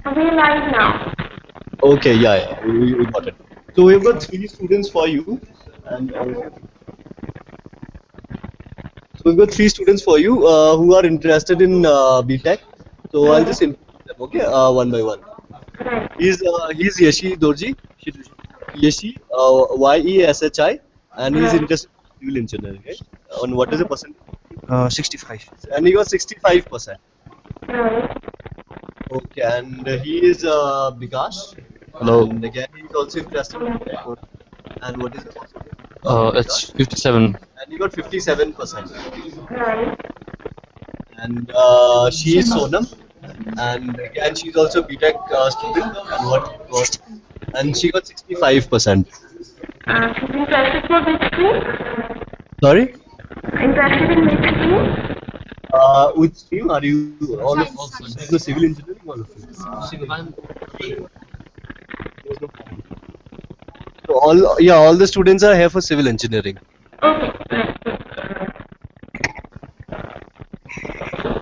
We're live now. Okay, yeah, we got it. So we've got three students for you, and so we've got three students for you who are interested in BTech. So I'll just introduce them, okay, one by one. Right. He's Yeshi Dorji, Yeshi Yeshi, and he's Right. interested in civil engineering, right? On what is the percentage? 65. And he got 65%. Right. Okay, and he is Bikash, Hello. and again he's also interested in BTech. And what is the percentage? It's 57. And you got 57%. Right. And she is Sonam, and again she's also BTech student, and and she got 65%. She's interested for which stream? Sorry? Interested in which stream? Which stream are you? All of the civil engineering, all of you. There's no point. So all the students are here for civil engineering. Okay. Right.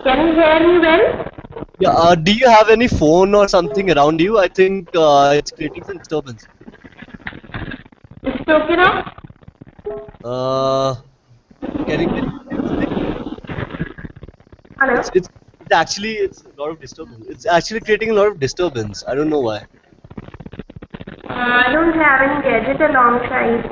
Can you hear me well? Yeah. Do you have any phone or something around you? I think it's creating some disturbance. Is it okay now? Can you Hello? it's actually it's a lot of disturbance. It's actually creating a lot of disturbance. I don't know why. I don't have any gadget alongside.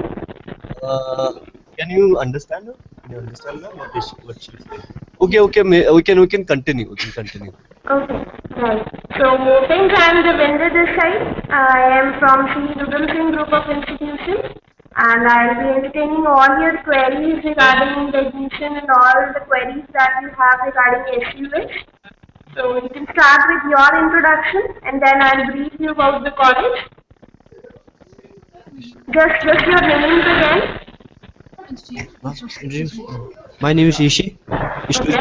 Can you understand her? Can you understand her? What she's saying? Okay. We can continue. We can continue. Okay, right. So, since I am the vendor this side, I am from the Udham Singh Group of Institutions, and I will be entertaining all your queries regarding the admission and all the queries that you have regarding SUH. So, you can start with your introduction, and then I'll brief you about the college. Just your names again. My name is Ishi. Okay.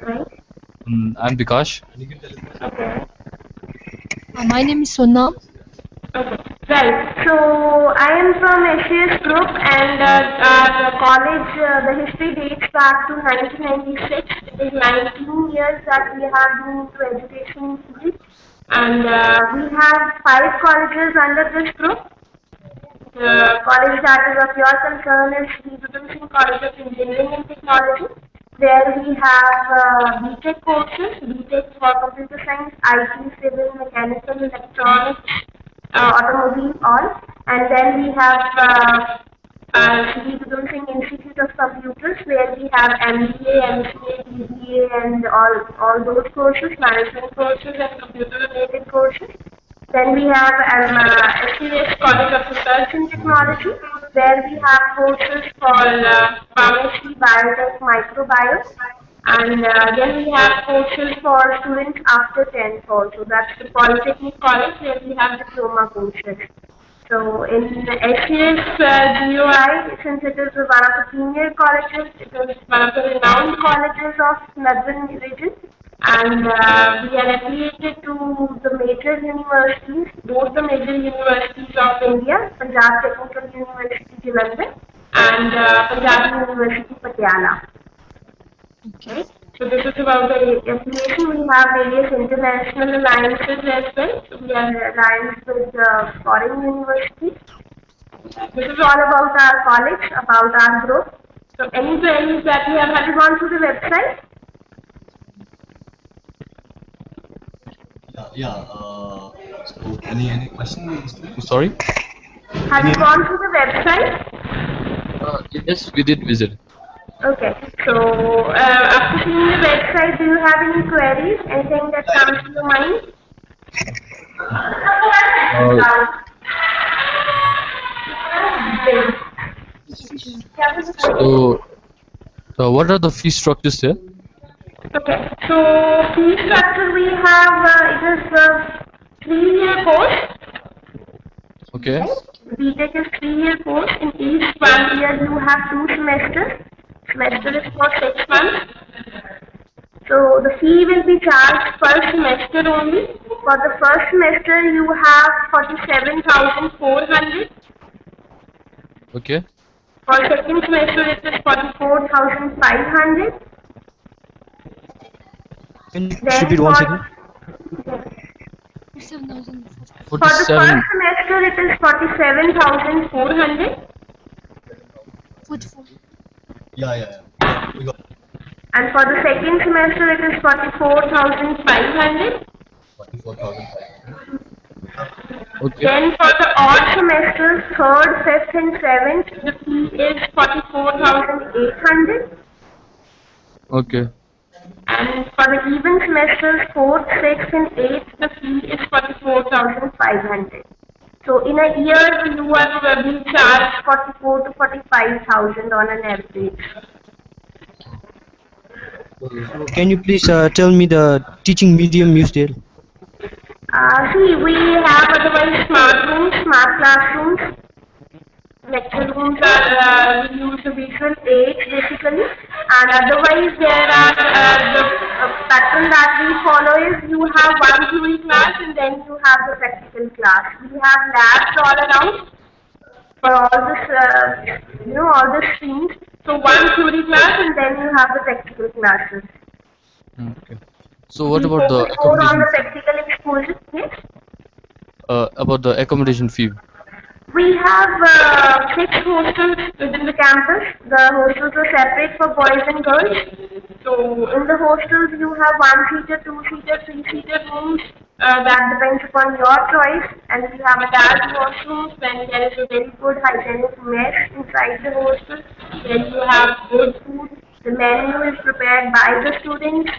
Right. I'm Bikash. Okay. My name is Sona. Okay. Right. So I am from SCS Group, and the college, the history dates back to 1996. It is 19 years that we have been into education field, and we have 5 colleges under this group. The college that is of your concern is the Udham Singh College of Engineering and Technology, where we have BTech courses, BTech for computer science, IT, civil, mechanical, electronics, automobile, all. And then we have Shri Udham Singh Institute of Computers, where we have MBA, MCA, BBA, and all those courses, management courses and computer-related courses. Then we have SCS College of Research and Technology, where we have courses for pharmacy, biotech, microbiome, and then we have courses for students after 10th also. That's the Polytechnic College, where we have diploma courses. So in SCS GUI, since it is one of the senior colleges, it is one of the renowned colleges of Northern region, and we are affiliated to the major universities, both the major universities of India, Punjab Technical University, Jalandhar, and Punjab University, Patiala. Okay. So this is about the affiliation. We have various international alliances as well. So we are alliance with foreign universities. This is all about our college, about our group. So any queries that you have you gone through the website? Yeah. So any questions? Sorry? Have you gone through the website? Yes, we did visit. Okay. So after seeing the website, do you have any queries? Anything that comes to your mind? So, what are the fee structures there? Okay. So fee structure we have it is a 3-year course. Okay. BTech is 3-year course. In each 1 year you have 2 semesters. Semester is for 6 months. So the fee will be charged per semester only. For the first semester you have 47,400. Okay. For second semester it is 44,500. Can you Then repeat once again? For the 47. first semester, it is 47,400, Yeah. We got and for the second semester, it is 44,500. 44,500. Okay. Then for the odd semesters, third, fifth, and seventh, the fee is 44,800. Okay. And for the even semesters, fourth, sixth, and eighth, the fee is 44,500. So in a year, you are being charged 44 to 45,000 on an average. Can you please tell me the teaching medium used there? See, we have otherwise smart rooms, smart classrooms. Lecture rooms are we use the visual aids basically, and otherwise there are the pattern that we follow is you have one theory class and then you have the practical class. We have labs all around for all this, all the streams. So one theory class and then you have the practical classes. Okay. So what We about the focus more on accommodation the fee? practical exposure. Yes. About the accommodation fee. We have 6 hostels within the campus. The hostels are separate for boys and girls. So in the hostels you have 1-seater, 2-seater, 3-seater rooms. That depends upon your choice. And we have attached washrooms when there is a very good hygienic mess inside the hostel. Then you have good food. The menu is prepared by the students.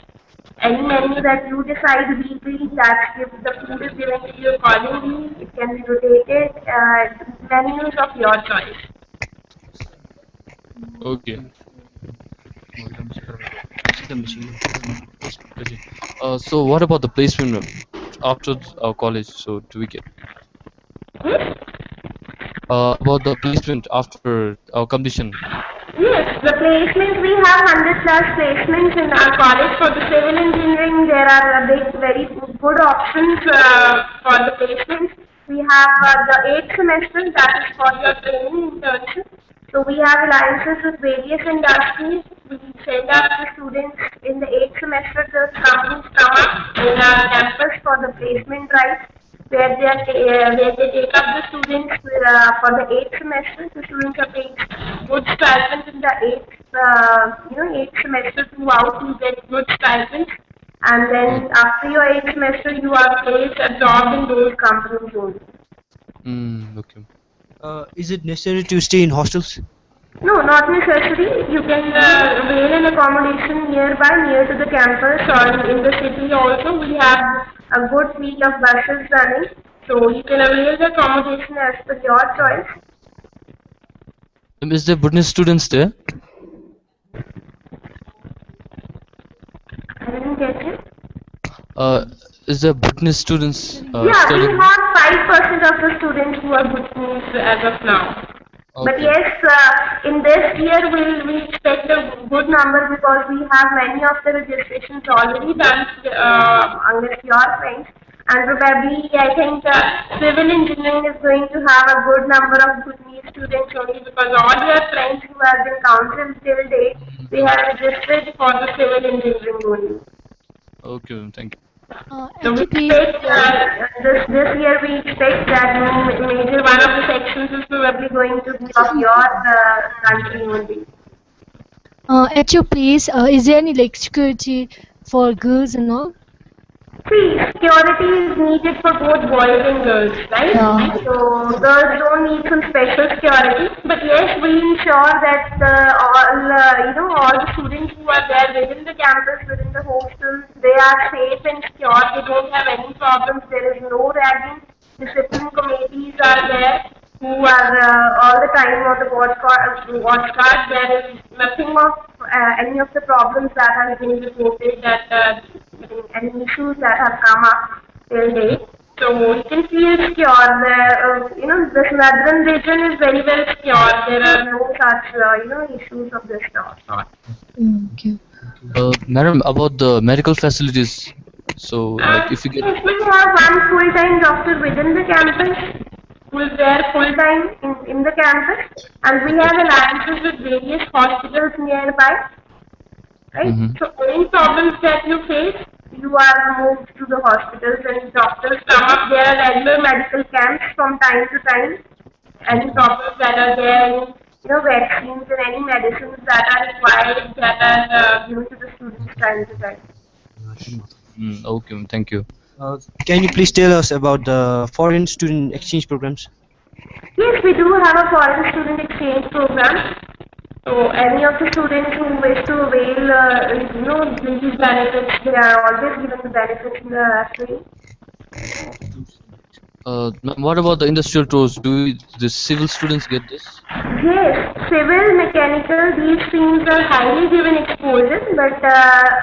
Any menu that you decide weekly, that if the food is given to you accordingly, it can be rotated. Menus of your choice. Okay. So what about the placement after our college? So do we get about the placement after our completion? Yes, the placement, we have 100 plus placements in our college. For the civil engineering, there are very good options for the placements. We have the 8th semester, that is for your training internship. So we have alliances with various industries. We send out the students in the 8th semester, the companies come up in our campus for the placement drive, where they take up the students for the 8th semester. The students are paid good stipends in the 8th semester throughout. You get good stipends, and then after your 8th semester, you are placed a job in those companies only. Okay. Is it necessary to stay in hostels? No, not necessary. You can avail an accommodation nearby, near to the campus, or in the city also. We have a good fleet of buses running, so you can avail the accommodation as per your choice. Is there Buddhist students there? I didn't get it. Is there Buddhist students Yeah, we studying? have 5% of the students who are Bhutanese as of now. But Okay. yes, in this year we expect a good number because we have many of the registrations already done with your friends. And probably I think civil engineering is going to have a good number of Bhutanese students only because all your friends who have been counseled till date, they have registered for the civil engineering only. Okay, thank you. So we Actually, expect this year we expect that major one of the sections is probably going to be of your country only. at your place, is there any like security for girls and all? See, security is needed for both boys and girls, right? Yeah. So girls don't need some special security, but yes, we ensure that all the students who are there within the campus, within the hostels, they are safe and secure. They don't have any problems. There is no ragging. Discipline committees are there who are all the time on the watch guard. There is nothing of any of the problems that have been reported that any issues that have come up till date. So you can feel secure. The Southern region is very well secure. There are no such issues of this sort. Okay. Madam, about the medical facilities. So, like, if you get Yes, we have one full-time doctor within the campus who is there full-time in the campus, and we have alliances with various hospitals nearby. Right? So any problems that you face, you are moved to the hospitals, and doctors come up. There are regular medical camps from time to time. Any problems that are there, any vaccines and any medicines that are required that are given to the students time to time. Okay, ma'am, thank you. Can you please tell us about the foreign student exchange programs? Yes, we do have a foreign student exchange program. So any of the students who wish to avail, these benefits, they are always given the benefits in the free. Ma'am, what about the industrial tours? The civil students get this? Yes, civil, mechanical, these streams are highly given exposure, but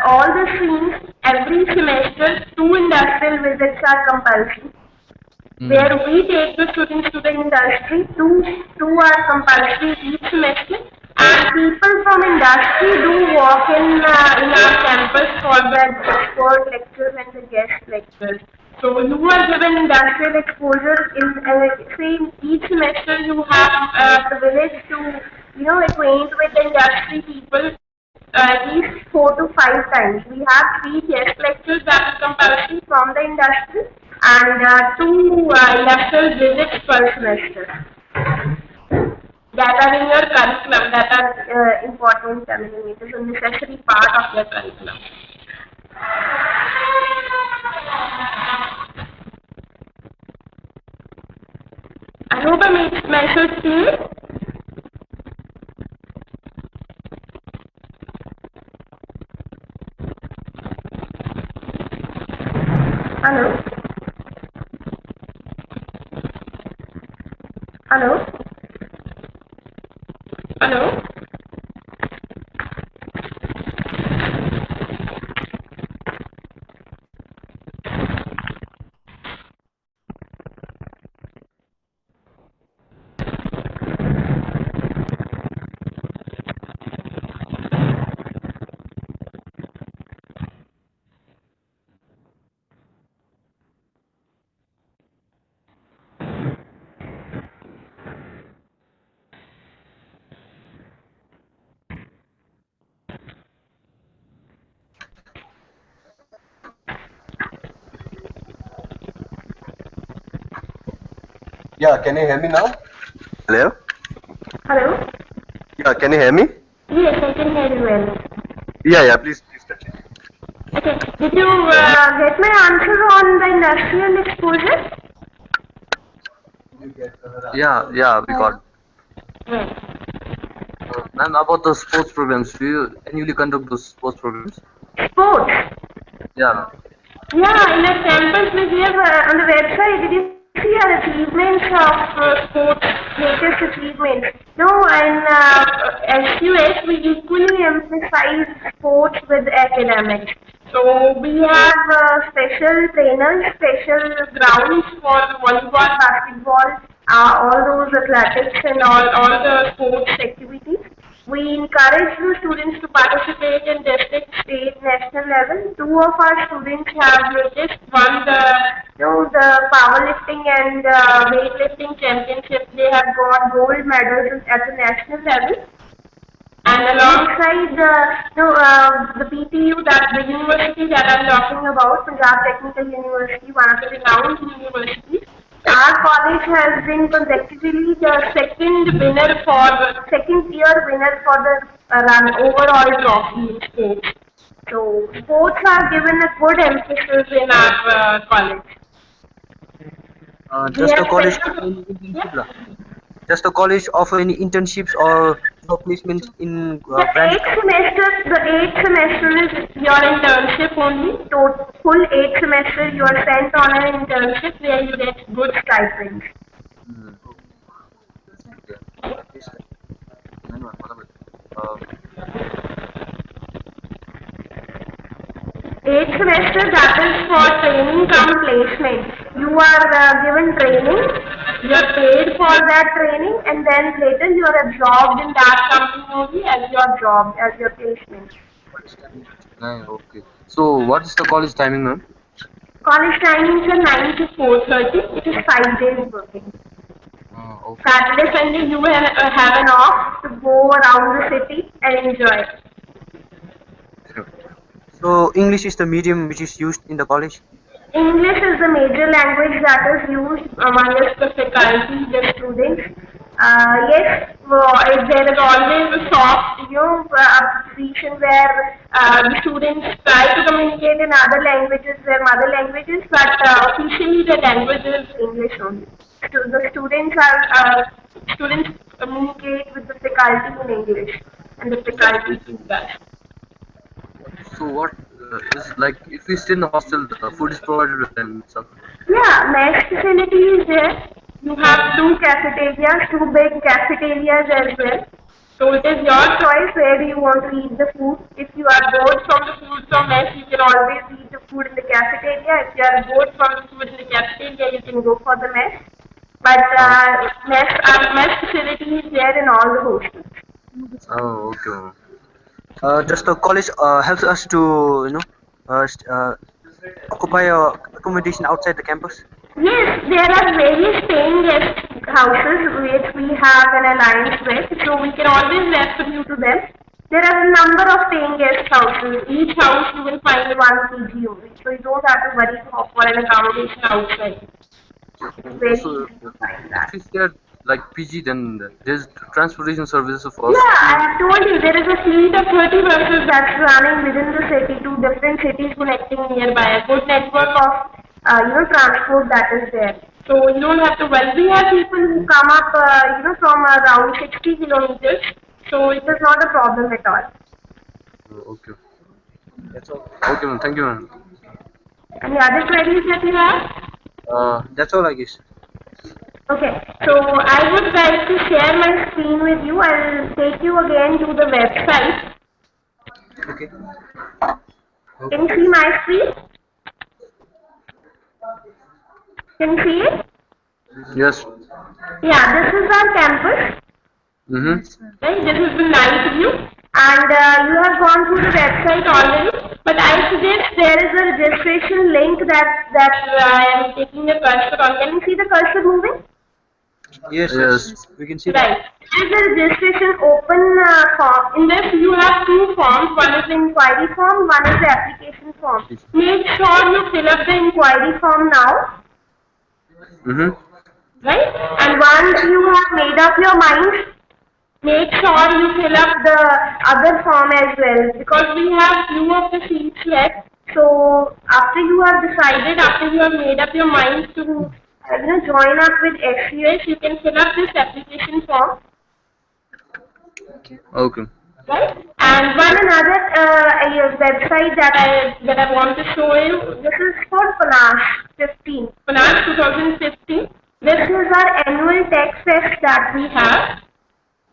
all the streams, every semester, 2 industrial visits are compulsory. Where we take the students to the industry, two are compulsory each semester, and people from industry do walk in our campus for the expert lectures and the guest lectures. So you are given industrial exposure in each semester. You have the privilege to acquaint with the industry people at least 4 to 5 times. We have 3 guest lectures that are compulsory from the industry and 2 industrial visits per semester that are in your curriculum, that are important. I mean, it is a necessary part of your curriculum. I hope I made myself clear. Hello? Hello? Hello? Yeah, can you hear me now? Hello? Hello? Yeah, can you hear me? Yes, I can hear you well. Yeah, please continue. Okay. Did you get my answer on the industrial exposure? Yeah, we got. Yes. Ma'am, about the sports programs, do you annually conduct those sports programs? Sports? Yeah, ma'am. Yeah, in the campus we give on the website. Did you see our achievements of sports, latest achievements? No, in SUS we equally emphasize sports with academics. So we have special trainers, special grounds for volleyball, basketball, all those athletics and all the sports activities. We encourage the students to participate in district, state, national level. 2 of our students have just won the powerlifting and weightlifting championship. They have got gold medals at the national level. And alongside the PTU, that the university that I'm talking about, Punjab Technical University, one of the renowned universities, our college has been consecutively the second year winner for the overall trophy in sports. So sports are given a good emphasis in our college. Does the college offer any internships or job placements in branded companies? The 8th semester is your internship only. So full 8th semester you are sent on an internship where you get good stipends. Eighth semester, that is for training cum placement. You are given training, you are paid for that training, and then later you are absorbed in that company only as your job, as your placement. Okay. So, what is the college timing, ma'am? College timings are 9 to 4:30. It is 5 days working. Okay. Saturday, Sunday, you have an off to go around the city and enjoy. So English is the medium which is used in the college? English is the major language that is used amongst the faculty, the students. Yes, there is always a soft, position where the students try to communicate in other languages, their mother languages, but officially the language is English only. So the students communicate with the faculty in English, and the faculty in Dutch. So what is like if we stay in the hostel, the food is provided and stuff. Yeah, mess facility is there. You have two cafeterias, two big cafeterias as well. So it is your choice where do you want to eat the food. If you are bored from the food from mess, you can always eat the food in the cafeteria. If you are bored from the food in the cafeteria, you can go for the mess. But mess facility is there in all the hostels. Oh, okay, ma'am. Does the college helps us to occupy accommodation outside the campus? Yes, there are various paying guest houses which we have an alliance with, so we can always refer you to them. There are a number of paying guest houses. Each house you will find one PG only, so you don't have to worry for an accommodation outside. Very So easy to find that. if we stay at like PG, then there's transportation services for us. Yeah, I told you there is a fleet of 30 buses that's running within the city to different cities connecting nearby. A good network of transport that is there. So you don't have to worry. We have people who come up from around 60 kilometers. So it is not a problem at all. Okay. That's all. Okay, ma'am. Thank you, ma'am. Any other queries that you have? That's all, I guess. Okay, so I would like to share my screen with you. I'll take you again to the website. Okay. Can you see my screen? Can you see it? Yes. Yeah, this is our campus. Right, this is the night view. And you have gone through the website already. But I suggest there is a registration link that I am taking the cursor on. Can you see the cursor moving? Yes. Yes. We can see Right. There is a registration open form. In this, you have two forms. One is the inquiry form, one is the application form. Make sure you fill up the inquiry form now. Right? And once you have made up your mind, make sure you fill up the other form as well, because we have few of the seats left. So after you have decided, after you have made up your mind to join up with SCS, you can fill up this application form. Okay. Right? And one another website that I want to show you. This is for Panache 15. Panache 2015. This is our annual Tech Fest that we have.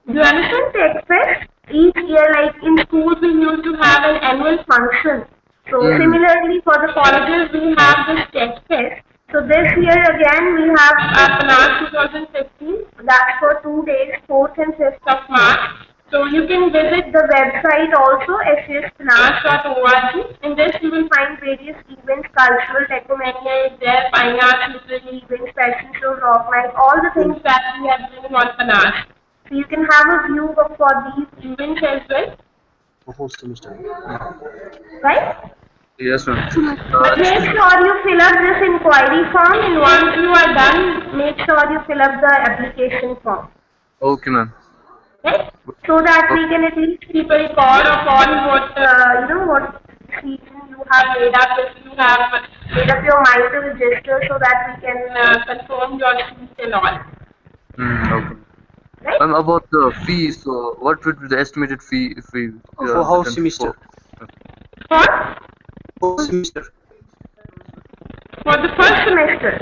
Do you understand Tech Fest? Each year, like in schools, we used to have an annual function. So similarly, for the colleges, we have this Tech Fest. So this year again, we have Panache 2015. That's for 2 days, 4th and 5th of March. So you can visit the website also, scspanache.org. In this, you will find various events, cultural, Techomania is there, fine arts, literary events, fashion show, rock night, all the things that we are doing on Panache. So you can have a view for these events as well. the whole semester. Right? Yes, ma'am. But make sure you fill up this inquiry form, and once you are done, make sure you fill up the application form. Okay, ma'am. Right? So that we can at least keep a record of all what season you have made up, if you have made up your mind to register, so that we can confirm your seats and all. Okay. Right? About the fees, so what would be the estimated fee if we For how attempt semester? For Semester. the first semester.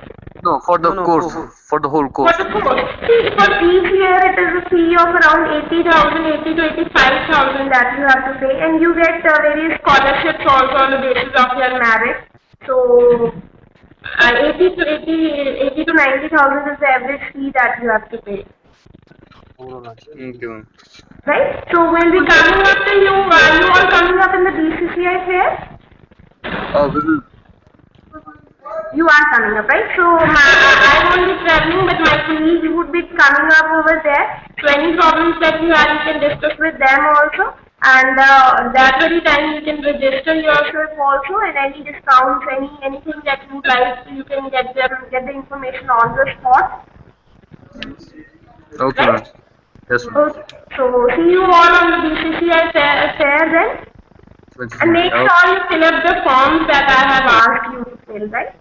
No, for the course, for the whole course. For the course. See, for each year it is a fee of around 80,000, 80 to 85,000 that you have to pay, and you get various scholarships also on the basis of your merit. So 80 to 90,000 is the average fee that you have to pay. Okay, ma'am. Right? So we'll be coming up to you. Are you all coming up in the BCCI fair? We will. You are coming up, right? So I won't be traveling, but my colleague would be coming up over there. So any problems that you have, you can discuss with them also. And that very time you can register yourself also, and any discounts, anything that you like, you can get the information on the spot. Okay, ma'am. Right? Yes, ma'am. Okay. So see you all on the BCCI fair then. And make Okay. sure you fill up the forms that I have asked you to fill, right?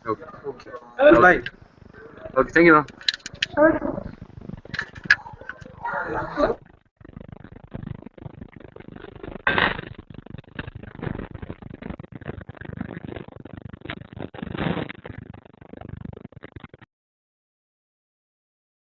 Okay. Okay. Right. Okay. Thank you, ma'am. Okay.